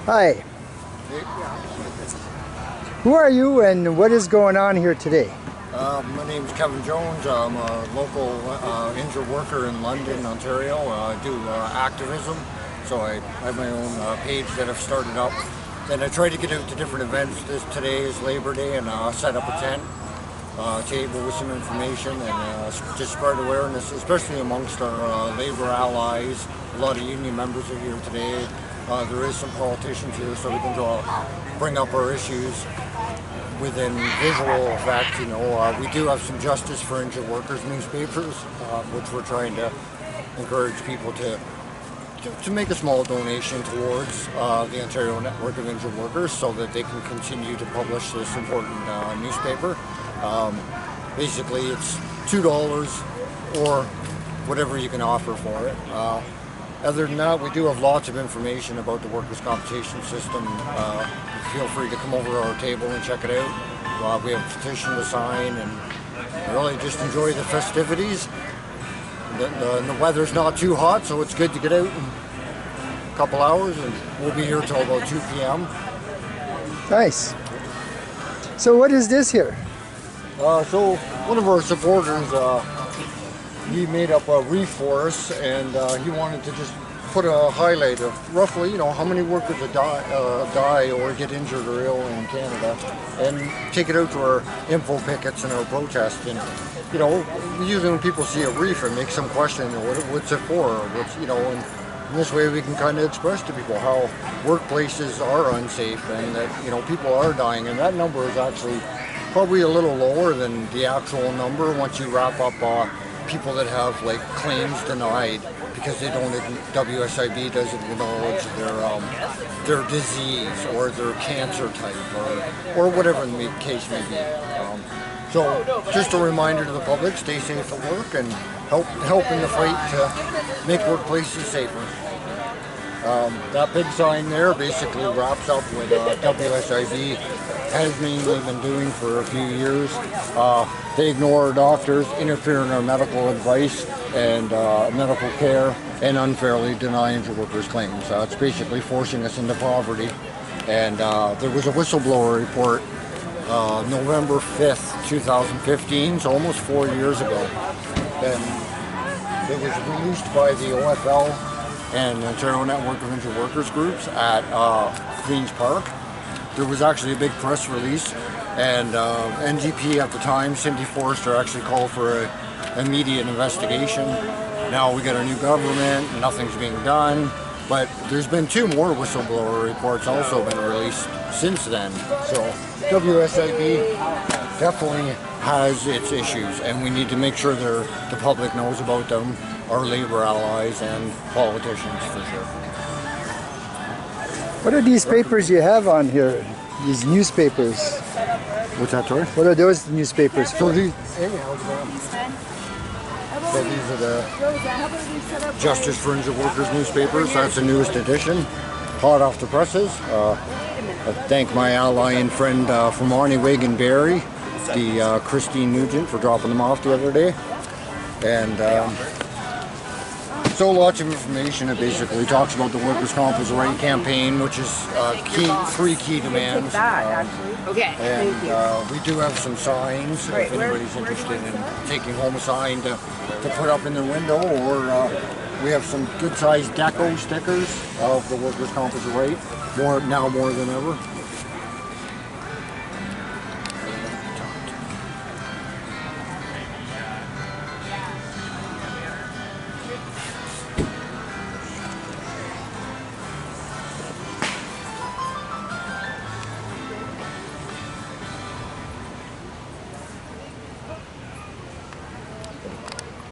Hi. Who are you and what is going on here today? My name is Kevin Jones. I'm a local injured worker in London, Ontario. I do activism, so I have my own page that I've started up. And I try to get out to different events. Today is Labor Day, and set up a tent table with some information and just spread awareness, especially amongst our labor allies. A lot of union members are here today. There is some politicians here, so we can bring up our issues within visual effect. You know, we do have some Justice for Injured Workers newspapers, which we're trying to encourage people to make a small donation towards the Ontario Network of Injured Workers, so that they can continue to publish this important newspaper. Basically, it's $2 or whatever you can offer for it. Other than that, we do have lots of information about the workers' compensation system. Feel free to come over to our table and check it out. We have a petition to sign, and really just enjoy the festivities. The weather's not too hot, so it's good to get out in a couple hours, and we'll be here till about 2 p.m. Nice. So what is this here? So one of our supporters, he made up a reef for us, and he wanted to just put a highlight of roughly, you know, how many workers die or get injured or ill in Canada, and take it out to our info pickets and our protests. And you know, usually when people see a reef, it makes them question, what's it for? What's, you know, and in this way we can kind of express to people how workplaces are unsafe and that, you know, people are dying, and that number is actually probably a little lower than the actual number once you wrap up people that have like claims denied because they don't, WSIB doesn't acknowledge their disease or their cancer type or whatever the case may be. So just a reminder to the public, stay safe at work and help in the fight to make workplaces safer. That big sign there basically wraps up what WSIB has mainly been doing for a few years. They ignore our doctors, interfere in our medical advice and medical care, and unfairly deny injured workers' claims. It's basically forcing us into poverty. And there was a whistleblower report November 5th, 2015, so almost 4 years ago. And it was released by the OFL and the Ontario Network of Injured Workers groups at Queen's Park. There was actually a big press release, and NGP at the time, Cindy Forrester, actually called for an immediate investigation. Now we got a new government, nothing's being done, but there's been 2 more whistleblower reports also been released since then. So WSIB definitely has its issues, and we need to make sure the public knows about them, our labor allies and politicians for sure. What are these papers you have on here? These newspapers? What's that, sorry? What are those newspapers for? So these, hey, how's it going? So these are the Justice for Injured Workers newspapers. That's the newest edition, hot off the presses. I thank my ally and friend from ONIWG in Barrie, the Christine Nugent, for dropping them off the other day. And so lots of information. It basically talks about the Workers' Comp as a Right campaign, which is 3 key demands. And we do have some signs if anybody's interested in taking home a sign to put up in their window, or we have some good-sized deco stickers of the Workers' Comp as a Right, more than ever.